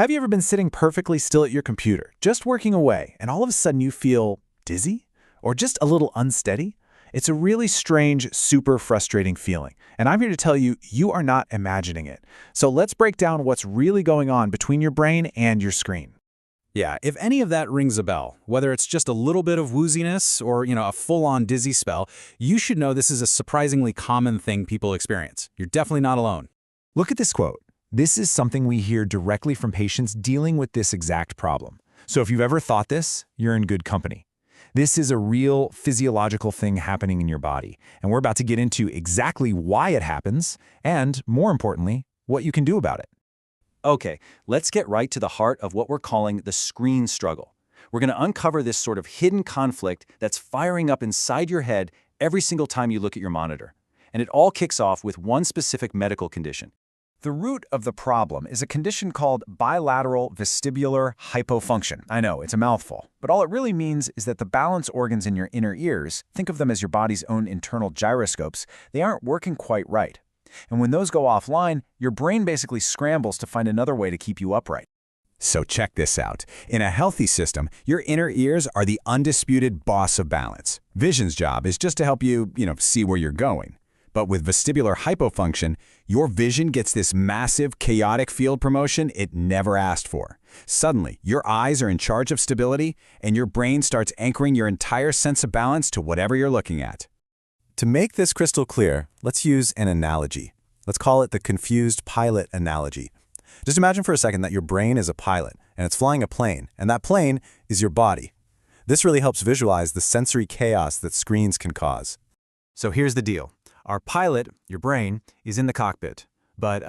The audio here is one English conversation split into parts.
Have you ever been sitting perfectly still at your computer, just working away, and all of a sudden you feel dizzy? Or just a little unsteady? It's a really strange, super frustrating feeling, and I'm here to tell you, you are not imagining it. So let's break down what's really going on between your brain and your screen. Yeah, if any of that rings a bell, whether it's just a little bit of wooziness or, a full-on dizzy spell, you should know this is a surprisingly common thing people experience. You're definitely not alone. Look at this quote. This is something we hear directly from patients dealing with this exact problem. So if you've ever thought this, you're in good company. This is a real physiological thing happening in your body, and we're about to get into exactly why it happens, and more importantly, what you can do about it. Okay, let's get right to the heart of what we're calling the screen struggle. We're going to uncover this sort of hidden conflict that's firing up inside your head every single time you look at your monitor. And it all kicks off with one specific medical condition. The root of the problem is a condition called bilateral vestibular hypofunction. I know, it's a mouthful, but all it really means is that the balance organs in your inner ears, think of them as your body's own internal gyroscopes, they aren't working quite right. And when those go offline, your brain basically scrambles to find another way to keep you upright. So check this out. In a healthy system, your inner ears are the undisputed boss of balance. Vision's job is just to help you, see where you're going. But with vestibular hypofunction, your vision gets this massive, chaotic field promotion it never asked for. Suddenly, your eyes are in charge of stability, and your brain starts anchoring your entire sense of balance to whatever you're looking at. To make this crystal clear, let's use an analogy. Let's call it the confused pilot analogy. Just imagine for a second that your brain is a pilot, and it's flying a plane, and that plane is your body. This really helps visualize the sensory chaos that screens can cause. So here's the deal. Our pilot, your brain, is in the cockpit. But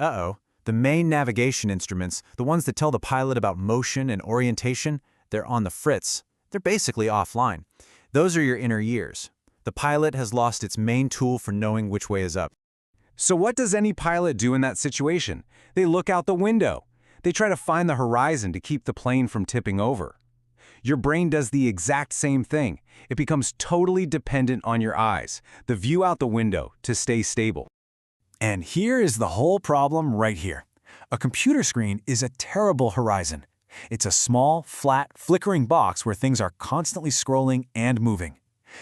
the main navigation instruments, the ones that tell the pilot about motion and orientation, they're on the fritz. They're basically offline. Those are your inner ears. The pilot has lost its main tool for knowing which way is up. So what does any pilot do in that situation? They look out the window. They try to find the horizon to keep the plane from tipping over. Your brain does the exact same thing. It becomes totally dependent on your eyes, the view out the window, to stay stable. And here is the whole problem right here. A computer screen is a terrible horizon. It's a small, flat, flickering box where things are constantly scrolling and moving.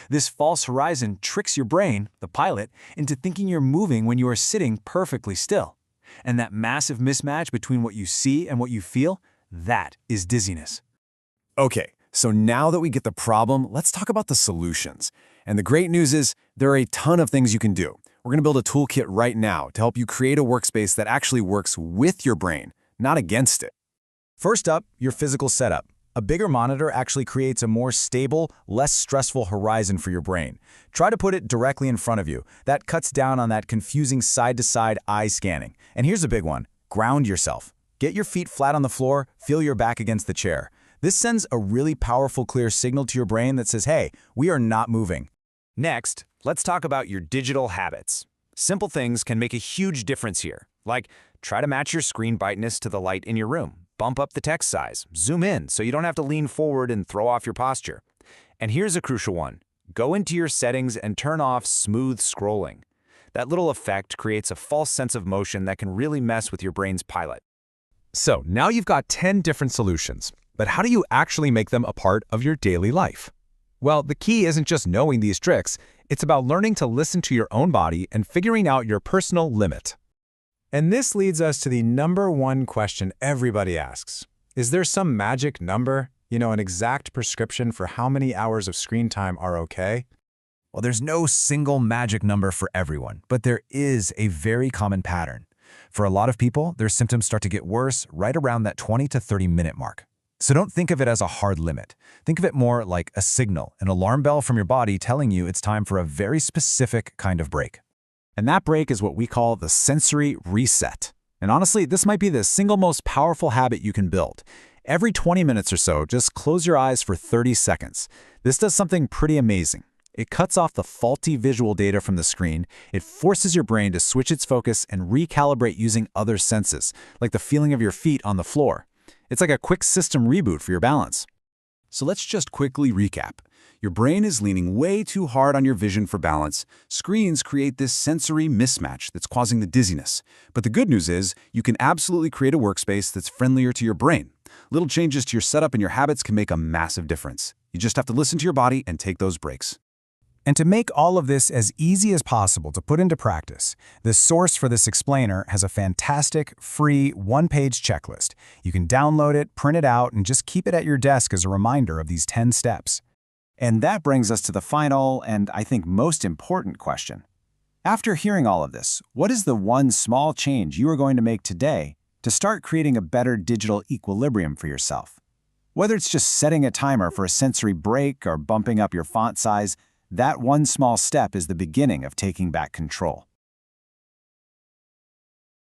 This false horizon tricks your brain, the pilot, into thinking you're moving when you are sitting perfectly still. And that massive mismatch between what you see and what you feel, that is dizziness. Okay, so now that we get the problem, let's talk about the solutions. And the great news is there are a ton of things you can do. We're going to build a toolkit right now to help you create a workspace that actually works with your brain, not against it. First up, your physical setup. A bigger monitor actually creates a more stable, less stressful horizon for your brain. Try to put it directly in front of you. That cuts down on that confusing side-to-side eye scanning. And here's a big one. Ground yourself. Get your feet flat on the floor, feel your back against the chair. This sends a really powerful, clear signal to your brain that says, hey, we are not moving. Next, let's talk about your digital habits. Simple things can make a huge difference here, like try to match your screen brightness to the light in your room. Bump up the text size, zoom in so you don't have to lean forward and throw off your posture. And here's a crucial one. Go into your settings and turn off smooth scrolling. That little effect creates a false sense of motion that can really mess with your brain's pilot. So now you've got 10 different solutions, but how do you actually make them a part of your daily life? Well, the key isn't just knowing these tricks, it's about learning to listen to your own body and figuring out your personal limit. And this leads us to the number one question everybody asks. Is there some magic number, an exact prescription for how many hours of screen time are okay? Well, there's no single magic number for everyone, but there is a very common pattern. For a lot of people, their symptoms start to get worse right around that 20 to 30-minute mark. So don't think of it as a hard limit. Think of it more like a signal, an alarm bell from your body telling you it's time for a very specific kind of break. And that break is what we call the sensory reset. And honestly, this might be the single most powerful habit you can build. Every 20 minutes or so, just close your eyes for 30 seconds. This does something pretty amazing. It cuts off the faulty visual data from the screen. It forces your brain to switch its focus and recalibrate using other senses, like the feeling of your feet on the floor. It's like a quick system reboot for your balance. So let's just quickly recap. Your brain is leaning way too hard on your vision for balance. Screens create this sensory mismatch that's causing the dizziness. But the good news is, you can absolutely create a workspace that's friendlier to your brain. Little changes to your setup and your habits can make a massive difference. You just have to listen to your body and take those breaks. And to make all of this as easy as possible to put into practice, the source for this explainer has a fantastic, free, one-page checklist. You can download it, print it out, and just keep it at your desk as a reminder of these 10 steps. And that brings us to the final, and I think most important question. After hearing all of this, what is the one small change you are going to make today to start creating a better digital equilibrium for yourself? Whether it's just setting a timer for a sensory break or bumping up your font size, that one small step is the beginning of taking back control.